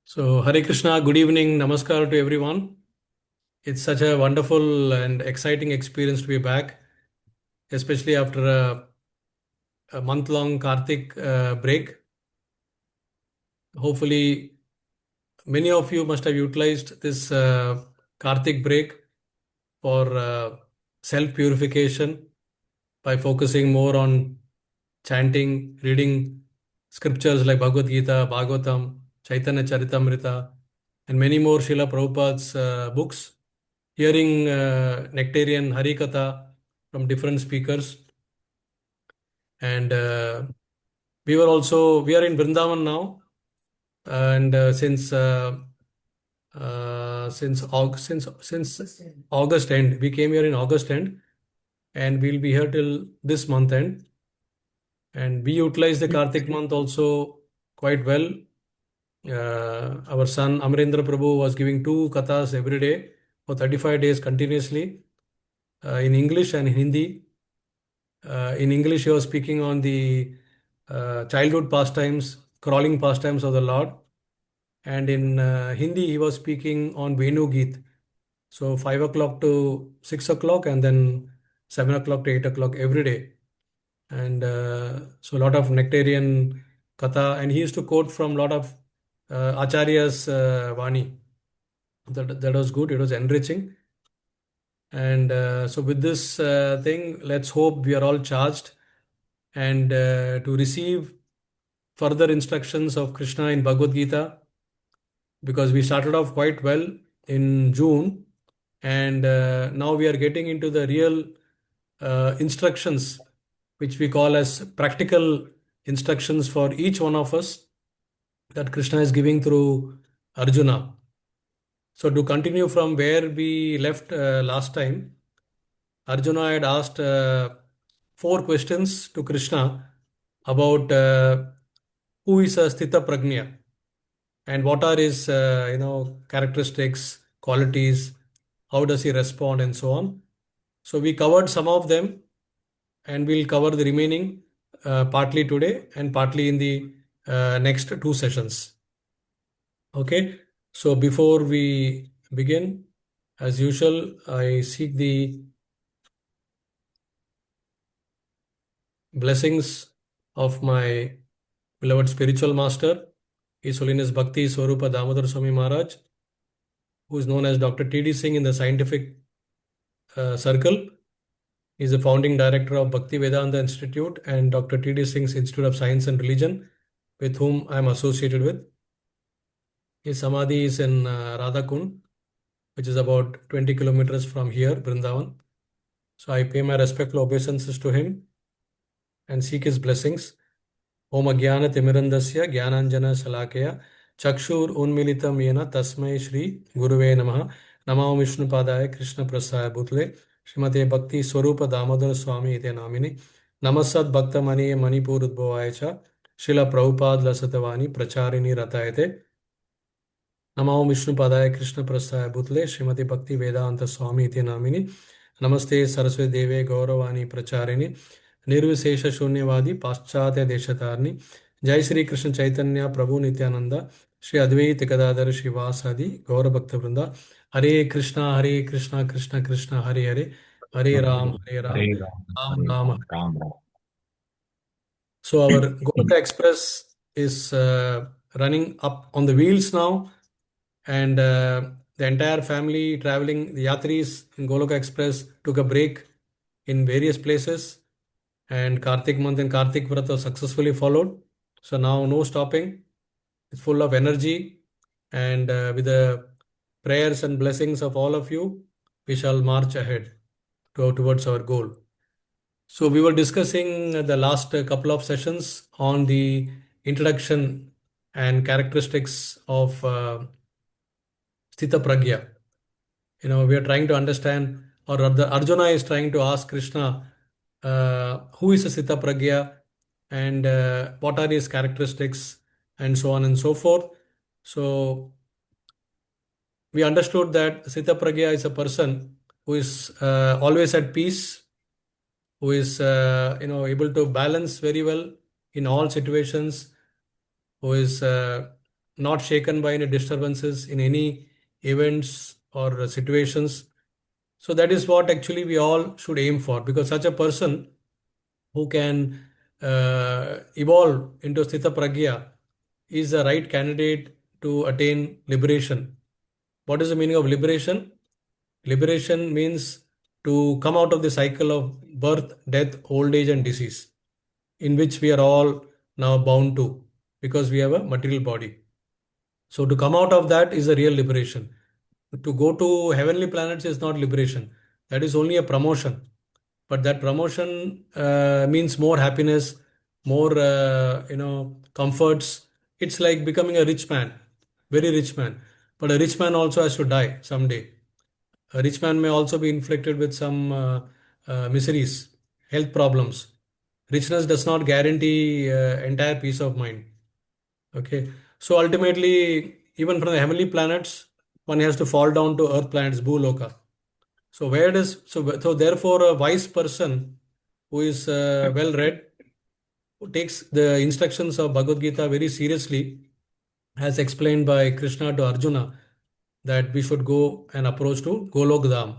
So, Hare Krishna, good evening, namaskar to everyone. It's such a wonderful and exciting experience to be back, especially after a month-long Karthik break. Hopefully, many of you must have utilized this Karthik break for self-purification by focusing more on chanting, reading scriptures like Bhagavad Gita, Bhagavatam, Chaitanya Charitamrita, and many more Srila Prabhupada's books, hearing nectarian Harikatha from different speakers. And we are in Vrindavan now. And since August end, we came here in August end, and we'll be here till this month end. And we utilize the Kartik month also quite well. Our son Amarendra Prabhu was giving two kathas every day for 35 days continuously in English and Hindi. In English, he was speaking on the childhood pastimes, crawling pastimes of the Lord. And in Hindi, he was speaking on Venu Geet. So 5 o'clock to 6 o'clock, and then 7 o'clock to 8 o'clock every day. And so a lot of nectarian katha, and he used to quote from a lot of Acharya's Vani. That was good, it was enriching. And so with this thing, let's hope we are all charged and to receive further instructions of Krishna in Bhagavad Gita, because we started off quite well in June, and now we are getting into the real instructions, which we call as practical instructions for each one of us that Krishna is giving through Arjuna. So to continue from where we left last time, Arjuna had asked four questions to Krishna about who is a Sthitaprajn and what are his characteristics, qualities, how does he respond, and so on. So we covered some of them, and we'll cover the remaining partly today and partly in the next two sessions. Okay, so before we begin, as usual, I seek the blessings of my beloved spiritual master, His Holiness Bhakti Swarupa Damodar Swami Maharaj, who is known as Dr. T.D. Singh in the scientific circle. He is the founding director of Bhakti Vedanta Institute and Dr. T.D. Singh's Institute of Science and Religion, with whom I am associated with. His Samadhi is in Radhakund, which is about 20 kilometers from here, Vrindavan. So I pay my respectful obeisances to him and seek his blessings. Om Agyana Timirandasya Gyananjana Salakaya Chakshur Unmilitam Yena Tasmai Shri Guruve Namaha Namo Vishnu Padaya Krishna Prasaya Bhutle Srimate Bhakti Swarupa Damodar Swami Ite Namini Namasad Bhakta Mani Manipur Udbhavaya Srila Prabhupada Lasatavani Pracharini Ratayate Namo Vishnu Padaya Krishna Prasaya Bhutle Srimati Bhakti Vedanta Swami Iti Namini Namaste Saraswati Deve Gauravani Pracharini Nirvisesha Shunyavadi Paschatya Deshatarni Jai Sri Krishna Chaitanya Prabhu Nityananda Shri Advaita Gadadhar Shivasadi Gaura Bhakta Vrinda Hare Krishna Krishna Krishna Hare Hare Hare Ram Ram Hare Ram, Ram Hare. Ram Ram. So our Goloka Express is running up on the wheels now, and the entire family traveling, the Yatris in Goloka Express took a break in various places, and Kartik month and Kartik Vrata successfully followed. So now no stopping. It's full of energy, and with the prayers and blessings of all of you, we shall march ahead towards our goal. So we were discussing the last couple of sessions on the introduction and characteristics of Sthita Pragya. We are trying to understand, or rather, Arjuna is trying to ask Krishna, who is a Sthita Pragya and what are his characteristics, and so on and so forth. So we understood that Sthita Pragya is a person who is always at peace, who is able to balance very well in all situations, who is not shaken by any disturbances in any events or situations. So that is what actually we all should aim for, because such a person who can evolve into sthita pragya is the right candidate to attain liberation. What is the meaning of liberation? Liberation means to come out of the cycle of birth, death, old age, and disease, in which we are all now bound to because we have a material body. So, to come out of that is the real liberation. To go to heavenly planets is not liberation, that is only a promotion. But that promotion means more happiness, more comforts. It's like becoming a rich man, very rich man. But a rich man also has to die someday. A rich man may also be inflicted with some miseries, health problems. Richness does not guarantee entire peace of mind. Okay. So ultimately, even from the heavenly planets, one has to fall down to earth planets, Bhuloka. So where does so therefore a wise person who is well read, who takes the instructions of Bhagavad Gita very seriously, as explained by Krishna to Arjuna, that we should go and approach to Golok Dham.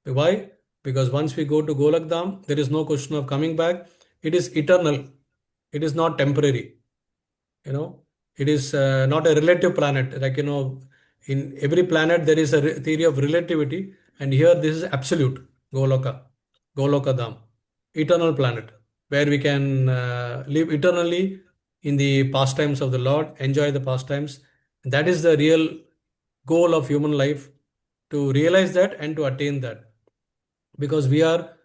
Why? Because once we go to Golok Dham, there is no question of coming back. It is eternal. It is not temporary. You know, it is not a relative planet. Like, in every planet there is a theory of relativity, and here this is absolute. Goloka, Goloka Dham, eternal planet where we can live eternally in the pastimes of the Lord, enjoy the pastimes. That is the real goal of human life, to realize that and to attain that. Because we are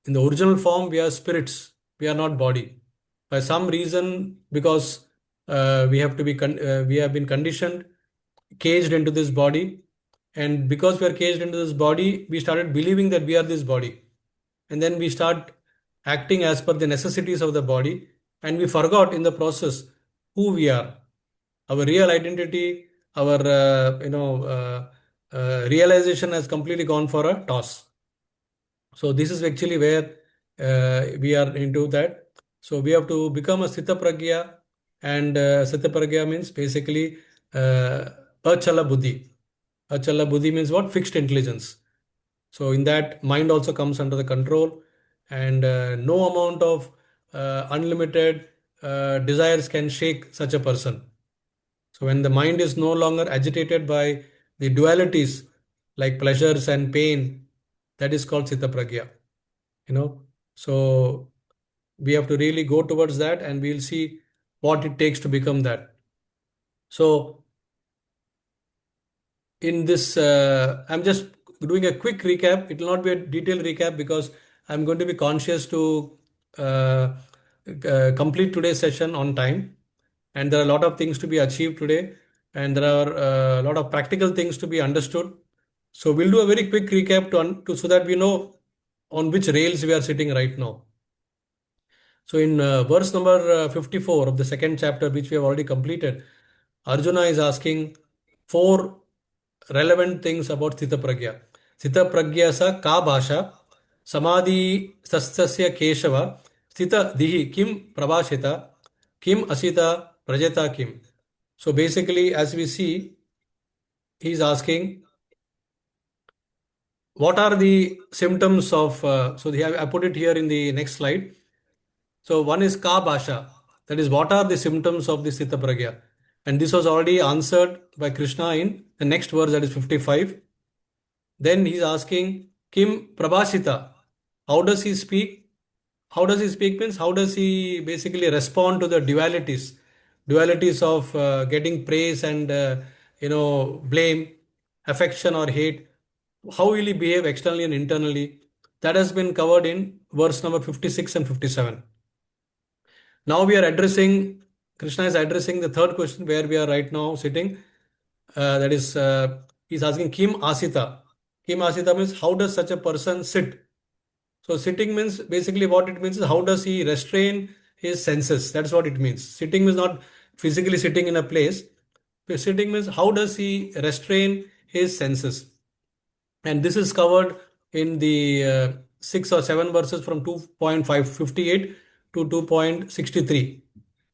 in the original form, we are spirits, we are not body. By some reason, because we have been conditioned, caged into this body, and because we are caged into this body, we started believing that we are this body, and then we start acting as per the necessities of the body, and we forgot in the process who we are, our real identity, our realization has completely gone for a toss. So this is actually where we are into that. So we have to become a sthita pragya, and sthita pragya means basically achala buddhi. Achala buddhi means what? Fixed intelligence. So in that, mind also comes under the control, and no amount of unlimited desires can shake such a person. So when the mind is no longer agitated by the dualities like pleasures and pain, that is called sthita pragya. So we have to really go towards that, and we'll see what it takes to become that. So in this, I'm just doing a quick recap. It will not be a detailed recap because I'm going to be conscious to complete today's session on time, and there are a lot of things to be achieved today, and there are a lot of practical things to be understood. So we'll do a very quick recap to so that we know on which rails we are sitting right now. So in verse number 54 of the second chapter, which we have already completed, Arjuna is asking four relevant things about Sthita Pragya. Sthita Pragya sa ka bhasha, samadhi sastasya keshava, Sthita dihi kim prabhashita, kim asita prajata kim. So basically, as we see, he is asking what are the symptoms of, I put it here in the next slide. So one is ka bhasha, that is what are the symptoms of the Sthita Pragya. And this was already answered by Krishna in the next verse, that is 55. Then he's asking Kim Prabhasita, how does he speak? How does he speak means how does he basically respond to the dualities of getting praise and blame, affection or hate. How will he behave externally and internally? That has been covered in verse number 56 and 57. Now we are addressing, Krishna is addressing the third question where we are right now sitting. That is, he's asking Kim Asita. Kim Asita means how does such a person sit? So sitting means basically what it means is how does he restrain his senses? That's what it means. Sitting means not physically sitting in a place. Sitting means how does he restrain his senses? And this is covered in the 6 or 7 verses from 2.558 to 2.63.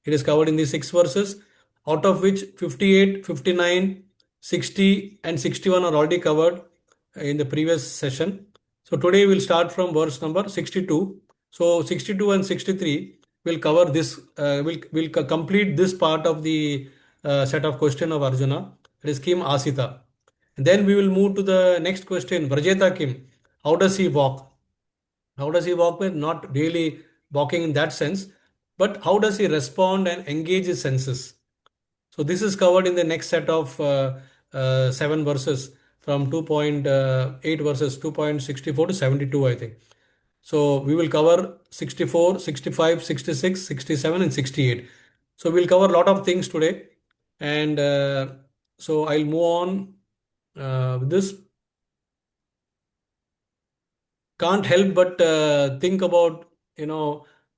It is covered in these 6 verses, out of which 58, 59, 60, and 61 are already covered in the previous session. So today we'll start from verse number 62. So 62 and 63 will cover this, will complete this part of the set of question of Arjuna. That is Kim Asita. And then we will move to the next question, Vrajeta Kim. How does he walk? How does he walk? Well, not really walking in that sense, but how does he respond and engage his senses? So this is covered in the next set of 7 verses from 2.8 verses 2.64 to 72, I think. So we will cover 64, 65, 66, 67, and 68. So we'll cover a lot of things today. And so I'll move on with this. Can't help but think about,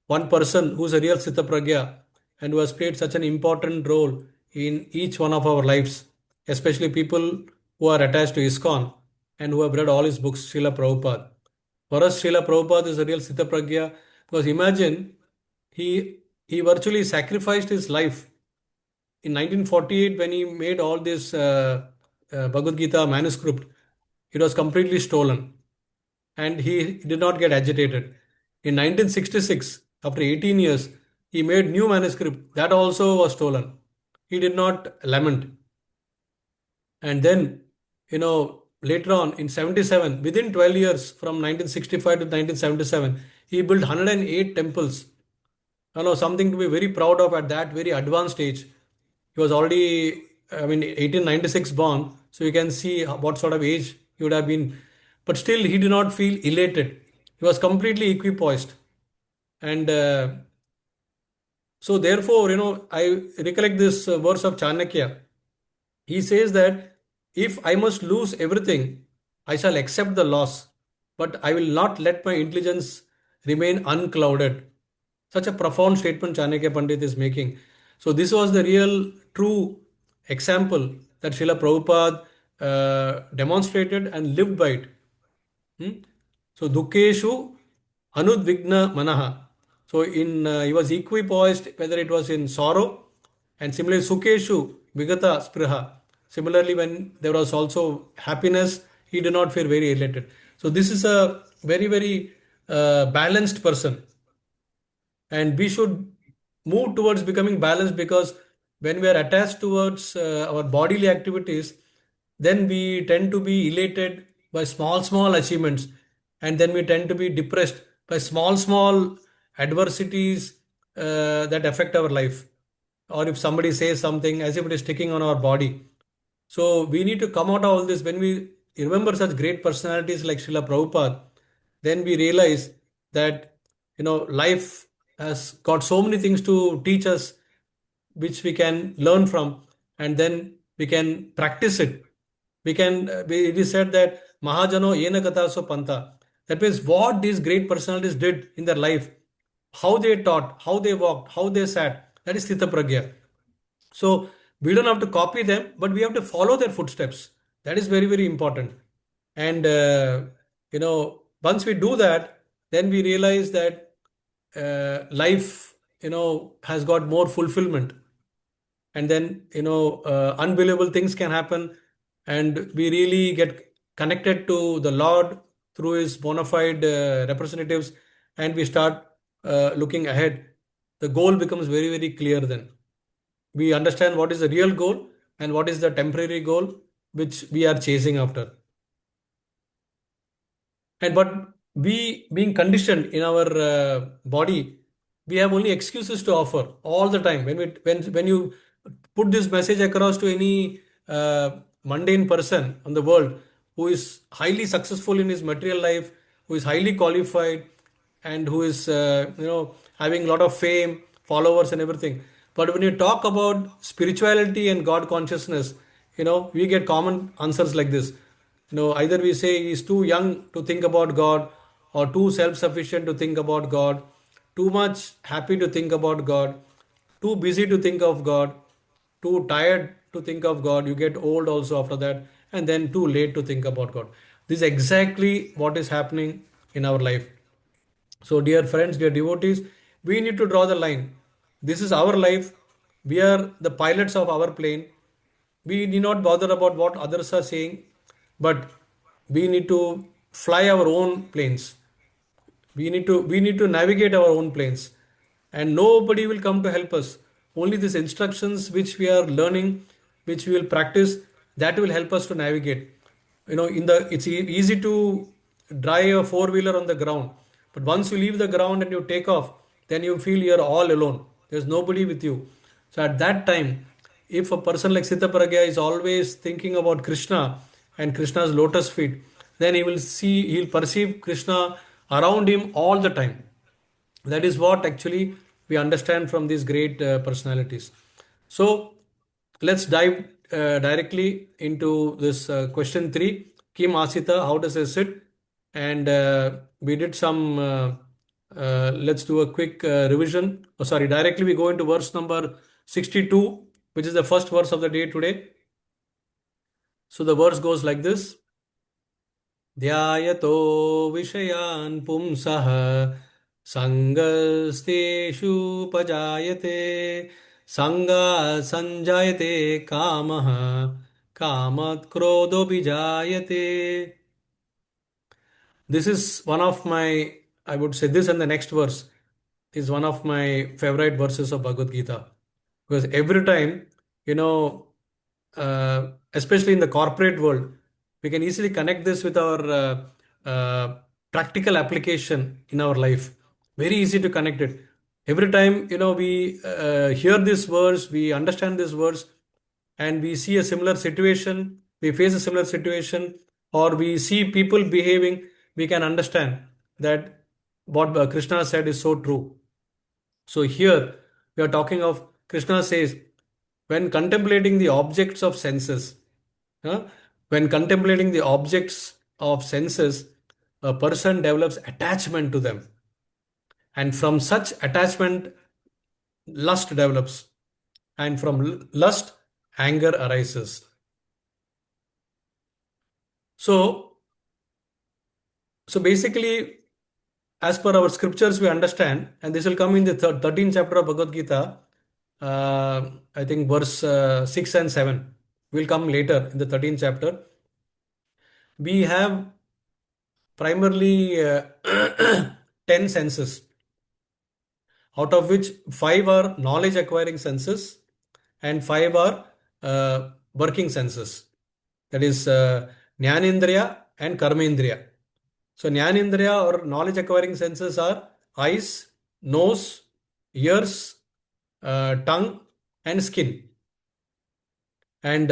one person who's a real Sthitaprajna and who has played such an important role in each one of our lives, especially people who are attached to ISKCON and who have read all his books, Srila Prabhupada. For us, Srila Prabhupada is a real Sthitaprajna because imagine he virtually sacrificed his life in 1948 when he made all this Bhagavad Gita manuscript. It was completely stolen and he did not get agitated. In 1966, after 18 years, he made new manuscript that also was stolen. He did not lament. And then, later on in 77, within 12 years from 1965 to 1977, he built 108 temples. Something to be very proud of at that very advanced age. He was already, 1896 born, so you can see what sort of age he would have been. But still, he did not feel elated. He was completely equipoised. And so, therefore, I recollect this verse of Chanakya. He says that if I must lose everything, I shall accept the loss, but I will not let my intelligence remain unclouded. Such a profound statement Chanakya Pandit is making. So this was the real true example that Srila Prabhupada demonstrated and lived by it. So Dukkeshu Anudvigna Manaha. So he was equipoised whether it was in sorrow, and similarly Sukeshu Vigata Spriha. Similarly, when there was also happiness, he did not feel very elated. So this is a very, very balanced person. And we should move towards becoming balanced because when we are attached towards our bodily activities, then we tend to be elated by small, small achievements, and then we tend to be depressed by small, small adversities that affect our life. Or if somebody says something as if it is sticking on our body. So we need to come out of all this. When we remember such great personalities like Srila Prabhupada, then we realize that life has got so many things to teach us, which we can learn from, and then we can practice it. It is said that Mahajano Yena Gata So Panta. That means what these great personalities did in their life, how they taught, how they walked, how they sat. That is Sthita Pragya. So we don't have to copy them, but we have to follow their footsteps. That is very, very important. And once we do that, then we realize that life, has got more fulfillment. And then, unbelievable things can happen, and we really get connected to the Lord through His bona fide representatives, and we start looking ahead. The goal becomes very, very clear then. We understand what is the real goal and what is the temporary goal which we are chasing after. And but we being conditioned in our body, we have only excuses to offer all the time. When you put this message across to any mundane person on the world who is highly successful in his material life, who is highly qualified, and who is having a lot of fame, followers, and everything. But when you talk about spirituality and God consciousness, we get common answers like this. Either we say he's too young to think about God, or too self-sufficient to think about God, too much happy to think about God, too busy to think of God, too tired to think of God. You get old also after that, and then too late to think about God. This is exactly what is happening in our life. So, dear friends, dear devotees, we need to draw the line. This is our life. We are the pilots of our plane. We need not bother about what others are saying, but we need to fly our own planes. We need to navigate our own planes, and nobody will come to help us. Only these instructions which we are learning, which we will practice, that will help us to navigate. Easy to drive a four wheeler on the ground, but once you leave the ground and you take off, then you feel you're all alone. There's nobody with you. So at that time, if a person like Sthitaprajna is always thinking about Krishna and Krishna's lotus feet, then he'll perceive Krishna around him all the time. That is what actually we understand from these great personalities. So let's dive directly into this question 3. Kim Asita, how does it sit? And we did some, let's do a quick revision. Oh, sorry, directly we go into verse number 62, which is the first verse of the day today. So the verse goes like this. ध्यायतो विषयान् पुंसः सङ्गस्तेषूपजायते सङ्गात् सञ्जायते कामः कामात् क्रोधोऽभिजायते. This is one of my, I would say this and the next verse is one of my favorite verses of Bhagavad Gita. Because every time, especially in the corporate world, we can easily connect this with our practical application in our life. Very easy to connect it. Every time, we hear this verse, we understand this verse, and we see a similar situation, we face a similar situation, or we see people behaving, we can understand that what Krishna said is so true. So here we are talking of, Krishna says, when contemplating the objects of senses, huh, when contemplating the objects of senses, a person develops attachment to them. And from such attachment, lust develops. And from lust, anger arises. So basically, as per our scriptures, we understand, and this will come in the 13th chapter of Bhagavad Gita, I think verse 6 and 7 will come later in the 13th chapter. We have primarily 10 senses, out of which 5 are knowledge acquiring senses and 5 are working senses. That is Jnanendriya and Karmendriya. So Jnanendriya or knowledge acquiring senses are eyes, nose, ears, tongue, and skin. And